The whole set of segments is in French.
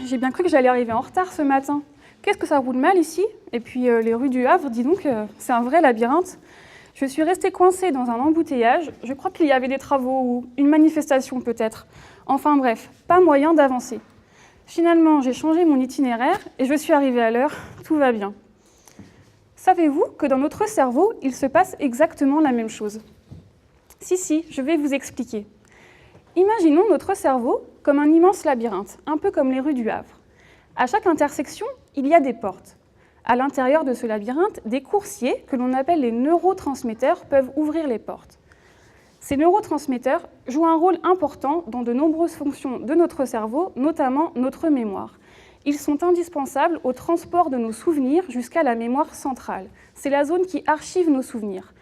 j'ai bien cru que j'allais arriver en retard ce matin. Qu'est-ce que ça roule mal ici? Et puis les rues du Havre, dis donc, c'est un vrai labyrinthe. Je suis restée coincée dans un embouteillage. Je crois qu'il y avait des travaux ou une manifestation peut-être. Enfin bref, pas moyen d'avancer. Finalement, j'ai changé mon itinéraire et je suis arrivée à l'heure. Tout va bien. Savez-vous que dans notre cerveau, il se passe exactement la même chose? Si, je vais vous expliquer. Imaginons notre cerveau comme un immense labyrinthe, un peu comme les rues du Havre. À chaque intersection, il y a des portes. À l'intérieur de ce labyrinthe, des coursiers, que l'on appelle les neurotransmetteurs, peuvent ouvrir les portes. Ces neurotransmetteurs jouent un rôle important dans de nombreuses fonctions de notre cerveau, notamment notre mémoire. Ils sont indispensables au transport de nos souvenirs jusqu'à la mémoire centrale. C'est la zone qui archive nos souvenirs.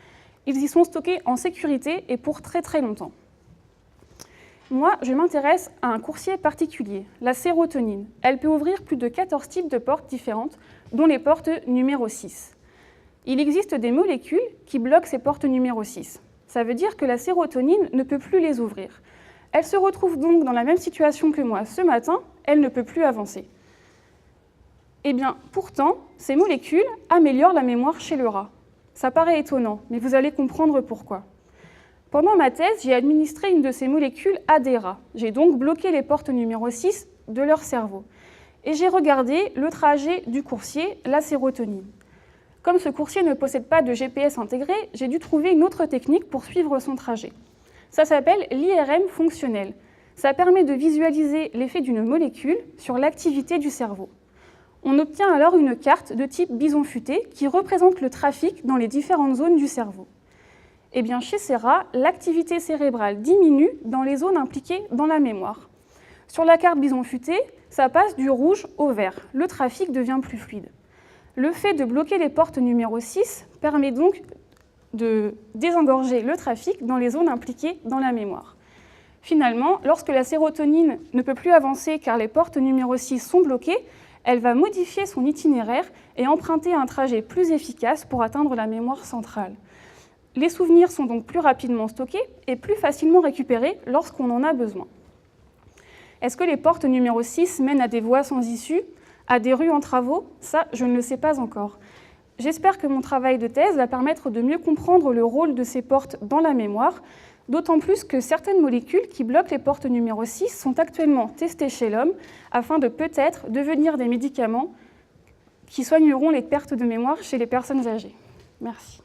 Ils y sont stockés en sécurité et pour très très longtemps. Moi, je m'intéresse à un coursier particulier, la sérotonine. Elle peut ouvrir plus de 14 types de portes différentes, dont les portes numéro 6. Il existe des molécules qui bloquent ces portes numéro 6. Ça veut dire que la sérotonine ne peut plus les ouvrir. Elle se retrouve donc dans la même situation que moi ce matin, elle ne peut plus avancer. Eh bien, pourtant, ces molécules améliorent la mémoire chez le rat. Ça paraît étonnant, mais vous allez comprendre pourquoi. Pendant ma thèse, j'ai administré une de ces molécules à des rats. J'ai donc bloqué les portes numéro 6 de leur cerveau. Et j'ai regardé le trajet du coursier, la sérotonine. Comme ce coursier ne possède pas de GPS intégré, j'ai dû trouver une autre technique pour suivre son trajet. Ça s'appelle l'IRM fonctionnel. Ça permet de visualiser l'effet d'une molécule sur l'activité du cerveau. On obtient alors une carte de type bison futé qui représente le trafic dans les différentes zones du cerveau. Eh bien, chez ces rats, l'activité cérébrale diminue dans les zones impliquées dans la mémoire. Sur la carte bison futé, ça passe du rouge au vert. Le trafic devient plus fluide. Le fait de bloquer les portes numéro 6 permet donc de désengorger le trafic dans les zones impliquées dans la mémoire. Finalement, lorsque la sérotonine ne peut plus avancer car les portes numéro 6 sont bloquées, elle va modifier son itinéraire et emprunter un trajet plus efficace pour atteindre la mémoire centrale. Les souvenirs sont donc plus rapidement stockés et plus facilement récupérés lorsqu'on en a besoin. Est-ce que les portes numéro 6 mènent à des voies sans issue, à des rues en travaux? Ça, je ne le sais pas encore. J'espère que mon travail de thèse va permettre de mieux comprendre le rôle de ces portes dans la mémoire, d'autant plus que certaines molécules qui bloquent les portes numéro 6 sont actuellement testées chez l'homme afin de peut-être devenir des médicaments qui soigneront les pertes de mémoire chez les personnes âgées. Merci.